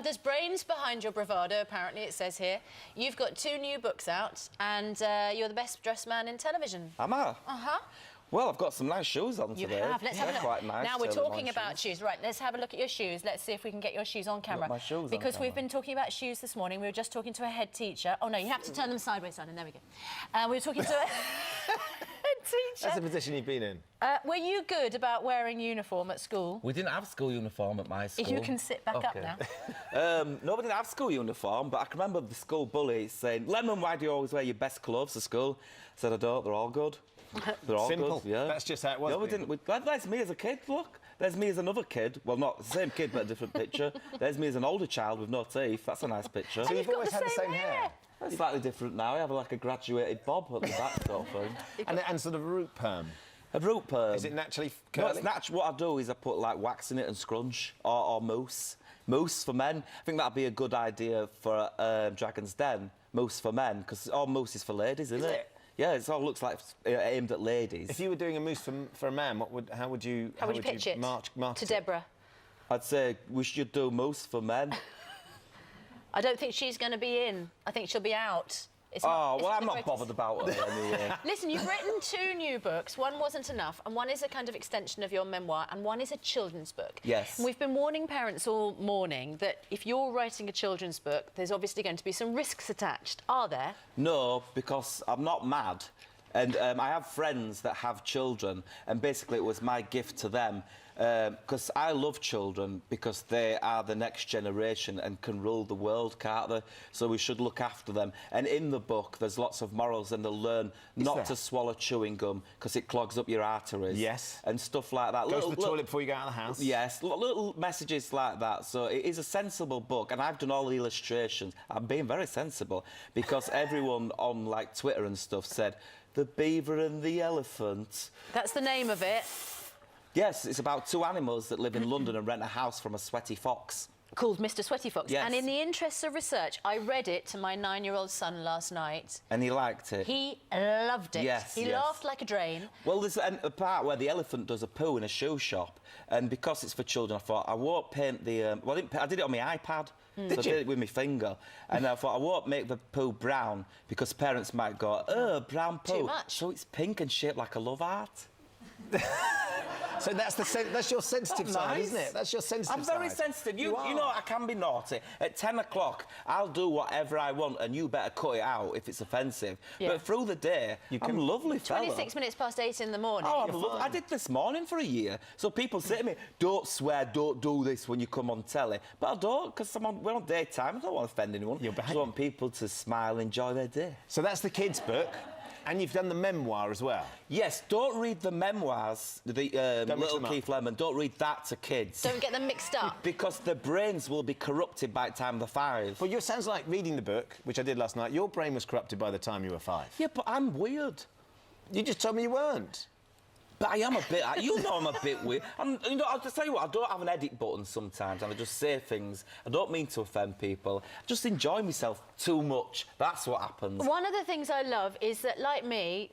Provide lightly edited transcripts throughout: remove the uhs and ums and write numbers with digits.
there's brains behind your bravado, apparently, it says here. You've got 2 new books out, and you're the best dressed man in television. Am I? Uh-huh. Well, I've got some nice shoes on You today. have. Let's have a look. Quite nice. Now we're talking about shoes. Right, let's have a look at your shoes. Let's see if we can get your shoes on camera. My shoes because on we've camera. been talking about shoes this morning. We were just talking to a head teacher. Oh, no, you have to turn them sideways, son, and there we go. We were talking to a head teacher. That's the position you've been in. Were you good about wearing uniform at school? We didn't have school uniform at my school. You can sit back up now. No, we didn't have school uniform, but I can remember the school bully saying, Lemon, why do you always wear your best clothes to school? I said, I don't, they're all good. They're all Simple. good, yeah. That's just how it was. No, we didn't. There's me as a kid, look. There's me as another kid. Well, not the same kid, but a different picture. There's me as an older child with no teeth. That's a nice picture. So you've always had the same hair? It's slightly different now. I have like a graduated bob at the back sort of thing. And sort of root perm. A root perm. Is it naturally No, curly? it's natural. What I do is I put like wax in it and scrunch or mousse. Mousse for men. I think that'd be a good idea for Dragon's Den. Mousse for men, because all mousse is for ladies, isn't it? Yeah, it all looks like aimed at ladies. If you were doing a mousse for a man, how would you pitch it market to Deborah? I'd say we should do mousse for men. I don't think she's going to be in. I think she'll be out. I'm not bothered about her anyway. Listen, you've written 2 new books. One wasn't enough, and one is a kind of extension of your memoir, and one is a children's book. Yes. And we've been warning parents all morning that if you're writing a children's book, there's obviously going to be some risks attached. Are there? No, because I'm not mad. And I have friends that have children, and basically it was my gift to them. Because I love children, because they are the next generation and can rule the world, can't they? So we should look after them. And in the book, there's lots of morals, and they'll learn not to swallow chewing gum, because it clogs up your arteries. Yes. And stuff like that. Go to the toilet before you get out of the house. Yes, little messages like that. So it is a sensible book, and I've done all the illustrations. I'm being very sensible, because everyone on, like, Twitter and stuff said, The Beaver and the Elephant. That's the name of it. Yes, it's about 2 animals that live in London and rent a house from a sweaty fox. Called Mr. Sweaty Fox. Yes. And in the interests of research, I read it to my 9-year-old son last night. And he liked it? He loved it. Yes, He laughed like a drain. Well, there's a part where the elephant does a poo in a shoe shop, and because it's for children, I thought, I won't paint the... well, I did it on my iPad. So I did it with my finger. And I thought, I won't make the poo brown, because parents might go, oh, brown poo. Too much. So it's pink and shaped like a love heart. So that's your sensitive side, isn't it? That's your sensitive side. I'm very sensitive. You know, I can be naughty. At 10 o'clock, I'll do whatever I want, and you better cut it out if it's offensive. Yeah. But through the day, I'm a lovely fella. 26 minutes past 8 in the morning. Oh, I did this morning for a year. So people say to me, don't swear, don't do this when you come on telly. But I don't, because we're on daytime. I don't want to offend anyone. I just want people to smile and enjoy their day. So that's the kids' book. And you've done the memoir as well. Yes, don't read the memoirs, the Little Keith Lemon. Don't read that to kids. Don't get them mixed up. Because their brains will be corrupted by the time they're 5. Well, it sounds like reading the book, which I did last night, your brain was corrupted by the time you were 5. Yeah, but I'm weird. You just told me you weren't. But I am a bit... You know I'm a bit weird. You know, I'll just tell you what, I don't have an edit button sometimes, and I just say things. I don't mean to offend people. I just enjoy myself too much. That's what happens. One of the things I love is that, like me...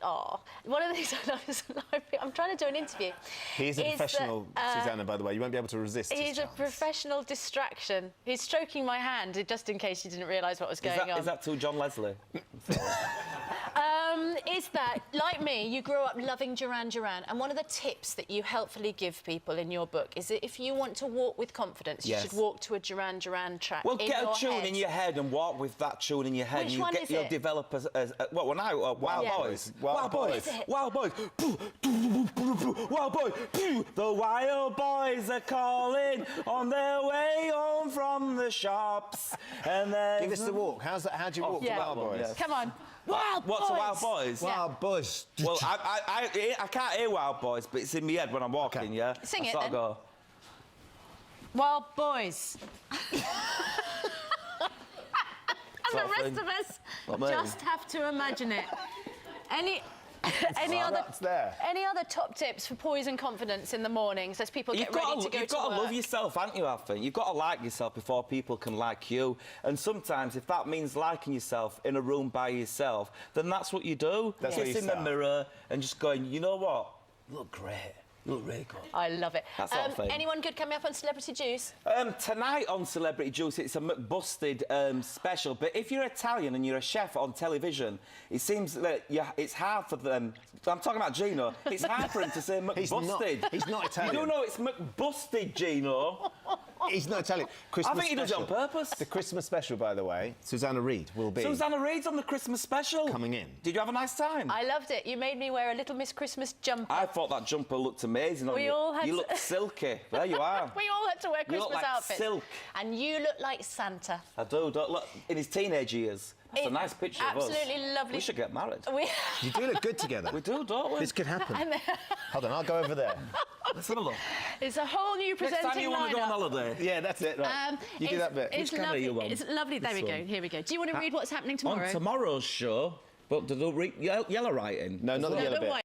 one of the things I love is, like me, I'm trying to do an interview. He's a professional, Susanna, by the way. You won't be able to resist He's a professional distraction. He's stroking my hand, just in case you didn't realise what was going on. Is that to John Leslie? Is that, like me, you grew up loving Duran Duran, and one of the tips that you helpfully give people in your book is that if you want to walk with confidence, you should walk to a Duran Duran track. Well, get a tune in your head and walk with that tune in your head. Which one is it? You'll develop as Wild Boys. Wild Boys. Wild Boys. Wild Boys. The Wild Boys are calling on their way home from the shops. And give us the walk. How do you walk to Wild Boys? Yes. Come on. Wild Boys! What's a Wild Boys? Wild Boys. Well, I can't hear Wild Boys, but it's in my head when I'm walking, yeah? Sing it, then. Go, Wild Boys. And the rest of us just have to imagine it. Any other top tips for poise and confidence in the mornings as people get ready to go to work? You've got to love yourself, haven't you, I think? You've got to like yourself before people can like you. And sometimes, if that means liking yourself in a room by yourself, then that's what you do. That's what you in the mirror and just going, you know what? You look great. You look really good. I love it. That sort of thing. Anyone good coming up on Celebrity Juice? Tonight on Celebrity Juice, it's a McBusted special. But if you're Italian and you're a chef on television, it seems that it's hard for them. I'm talking about Gino. It's hard for him to say McBusted. He's not Italian. You don't know it's McBusted, Gino. He's not Italian. I think he does it on purpose. The Christmas special, by the way, Susanna Reid will be... Susanna Reid's on the Christmas special. Coming in. Did you have a nice time? I loved it. You made me wear a Little Miss Christmas jumper. I thought that jumper looked amazing on you. You look silky. There you are. We all had to wear Christmas you look like outfits. Silk. And you look like Santa. I do. Don't look in his teenage years. That's a nice picture of us. Absolutely lovely. We should get married. You do look good together. We do, don't we? This could happen. Hold on, I'll go over there. Let's have a look. It's a whole new presenting Next time you want to go on holiday. Yeah, that's it. Right. You do that bit. It's Which camera lovely. are you on? It's lovely. There we go. Here we go. Do you want to read what's happening tomorrow? On tomorrow's show, but do they read yellow writing? No, not the yellow bit.